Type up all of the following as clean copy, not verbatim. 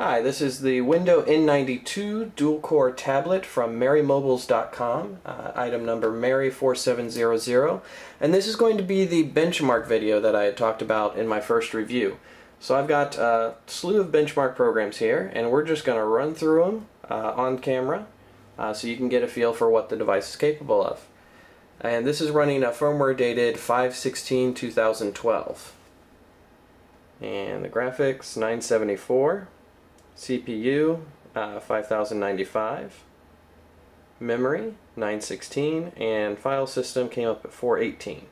Hi, this is the Windows N92 dual-core tablet from marymobiles.com, item number Mary4700, and this is going to be the benchmark video that I had talked about in my first review. So I've got a slew of benchmark programs here, and we're just going to run through them on camera so you can get a feel for what the device is capable of. And this is running a firmware dated 5/16/2012. And the graphics 974. CPU 5095, memory 916, and file system came up at 418.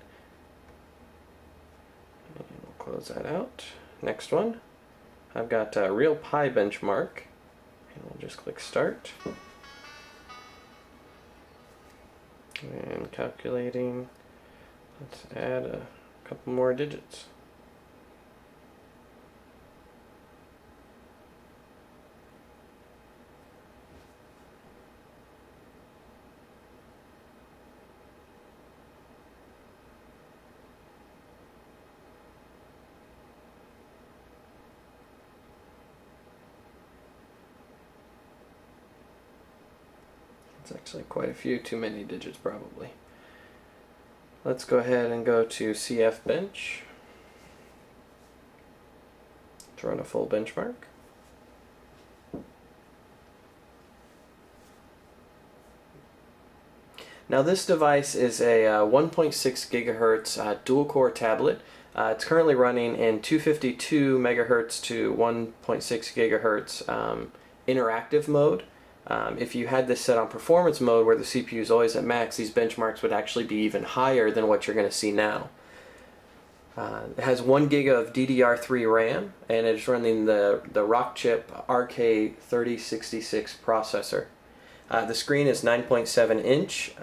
And we'll close that out. Next one, I've got Real Pi benchmark, and we'll just click start. And calculating, let's add a couple more digits. It's actually quite a few too many digits probably. Let's go ahead and go to CF Bench to run a full benchmark. Now this device is a 1.6 gigahertz dual-core tablet. It's currently running in 252 megahertz to 1.6 gigahertz interactive mode. If you had this set on performance mode where the CPU is always at max, these benchmarks would actually be even higher than what you're going to see now. It has 1 gig of DDR3 Ram, and it's running the Rockchip RK3066 processor. The screen is 9.7 inch,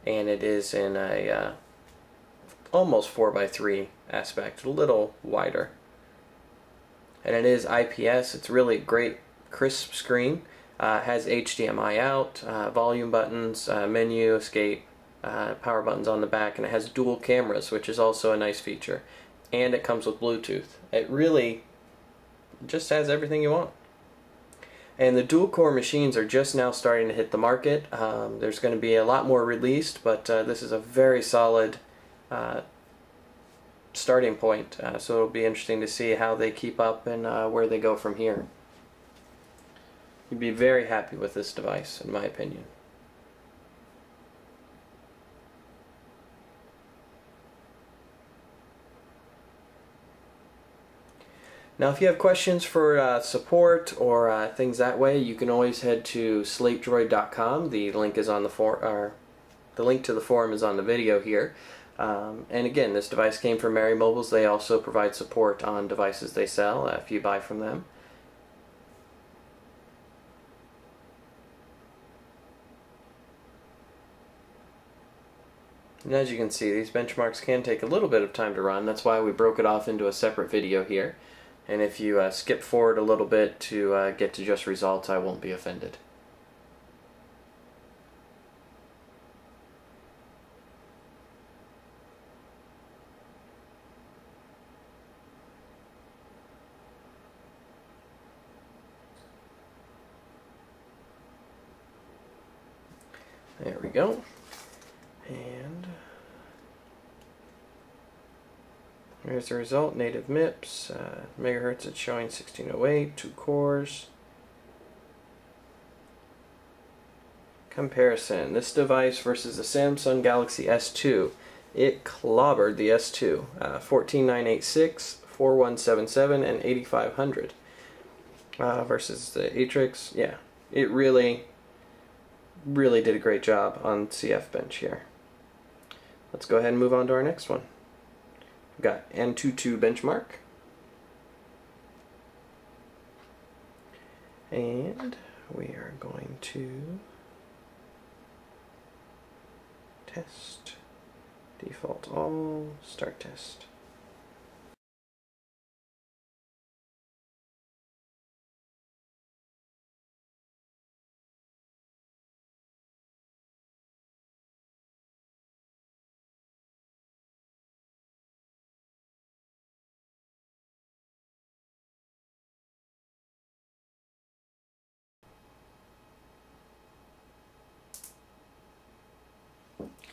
and it is in a almost 4:3 aspect, a little wider. And it is IPS. It's really great, crisp screen. Has HDMI out, volume buttons, menu, escape, power buttons on the back, and it has dual cameras, which is also a nice feature. And it comes with Bluetooth. It really just has everything you want. And the dual-core machines are just now starting to hit the market. There's going to be a lot more released, but this is a very solid starting point. So it'll be interesting to see how they keep up and where they go from here. You'd be very happy with this device, in my opinion. Now if you have questions for support or things that way, you can always head to SlateDroid.com. The link is on the the link to the forum is on the video here. And again, this device came from Mary Mobiles. They also provide support on devices they sell if you buy from them. And as you can see, these benchmarks can take a little bit of time to run. That's why we broke it off into a separate video here. And if you skip forward a little bit to get to just results, I won't be offended. There we go. And here's the result, native MIPS, megahertz it's showing 1608, 2 cores. Comparison, this device versus the Samsung Galaxy S2. It clobbered the S2, 14986, 4177, and 8500. Versus the Atrix, yeah, it really did a great job on CF Bench here. Let's go ahead and move on to our next one. We've got Antutu Benchmark. And we are going to test, default all, start test.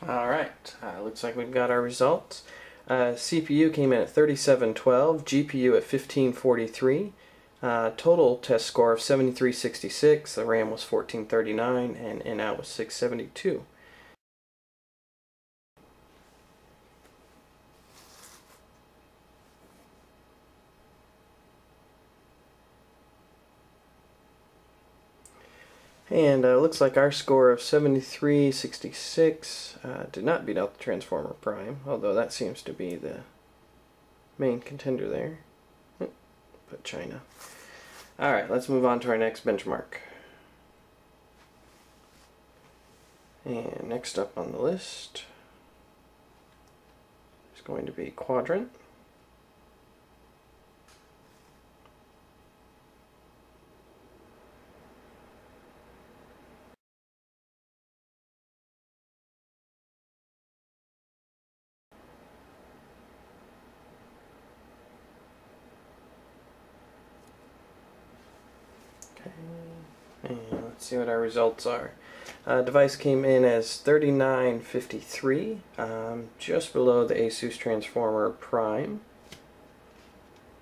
Alright, looks like we've got our results. CPU came in at 3712, GPU at 1543, total test score of 7366, the RAM was 1439, and in-out was 672. And looks like our score of 7366 did not beat out the Transformer Prime, although that seems to be the main contender there. Put China. Alright, let's move on to our next benchmark. And next up on the list is going to be Quadrant. And let's see what our results are. Device came in as 3953, just below the Asus Transformer Prime.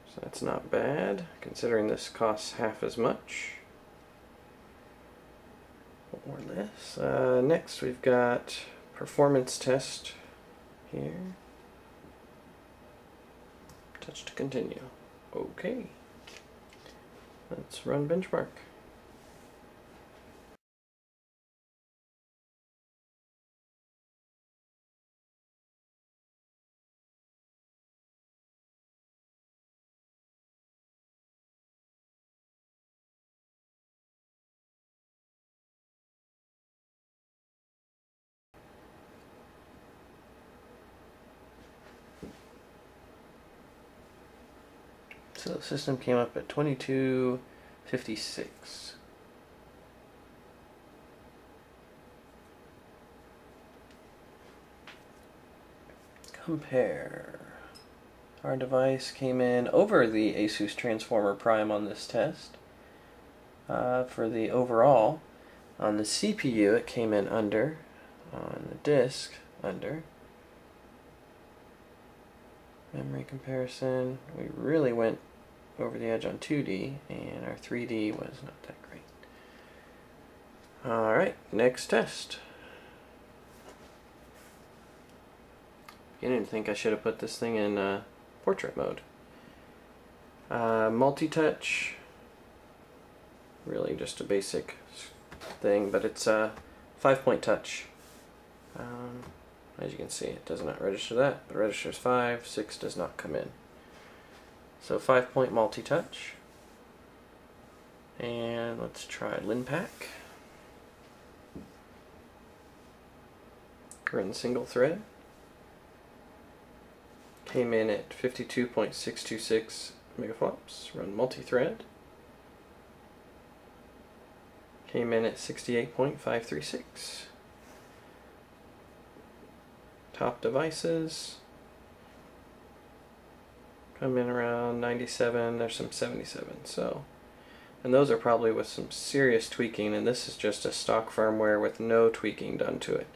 So that's not bad, considering this costs half as much. Or less. Next we've got performance test here. Touch to continue. Okay. Let's run benchmark. So the system came up at 2256. Compare. Our device came in over the Asus Transformer Prime on this test. For the overall, on the CPU it came in under, on the disk under. Memory comparison, we really went over the edge on 2D, and our 3D was not that great. Alright, next test. I didn't think I should have put this thing in portrait mode. Multitouch, really just a basic thing, but it's a 5-point touch. As you can see, it does not register that, but it registers 5, 6 does not come in. So 5-point multi-touch. And let's try LinPack. Run single thread. Came in at 52.626 megaflops. Run multi-thread. Came in at 68.536. Top devices come in around 97, there's some 77, so, and those are probably with some serious tweaking, and this is just a stock firmware with no tweaking done to it.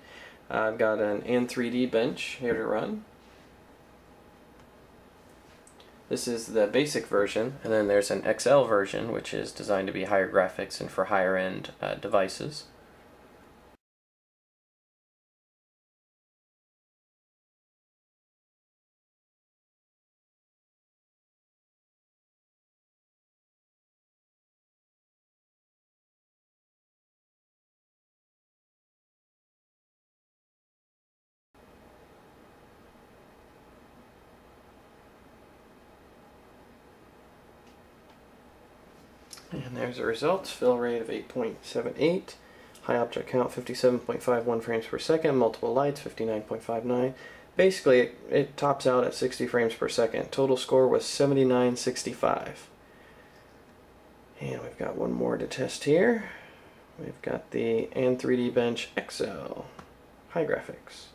I've got an N3D bench here to run. This is the basic version, and then there's an XL version, which is designed to be higher graphics and for higher end devices. And there's the results. Fill rate of 8.78, high object count 57.51 frames per second, multiple lights 59.59. Basically, it tops out at 60 frames per second. Total score was 7965. And we've got one more to test here. We've got the N3D Bench XL, high graphics.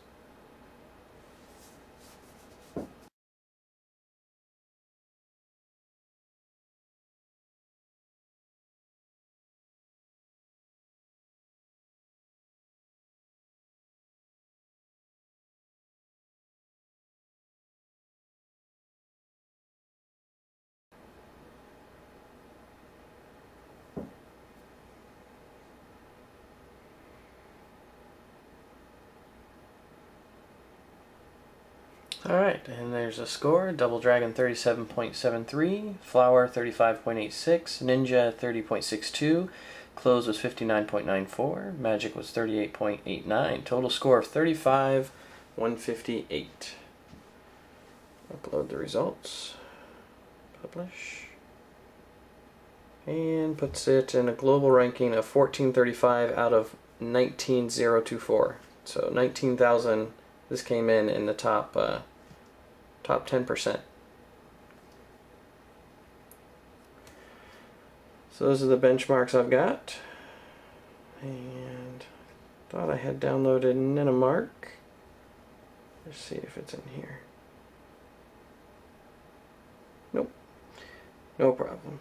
Alright, and there's a score. Double Dragon 37.73, Flower 35.86, Ninja 30.62, Close was 59.94, Magic was 38.89. Total score of 35,158. Upload the results. Publish. And puts it in a global ranking of 1435 out of 19,024. So 19,000. This came in the top 10%. So those are the benchmarks I've got. And thought I had downloaded Ninamark. Let's see if it's in here. Nope. No problem.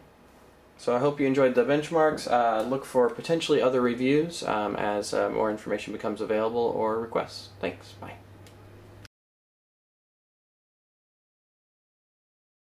So I hope you enjoyed the benchmarks. Look for potentially other reviews as more information becomes available or requests. Thanks. Bye.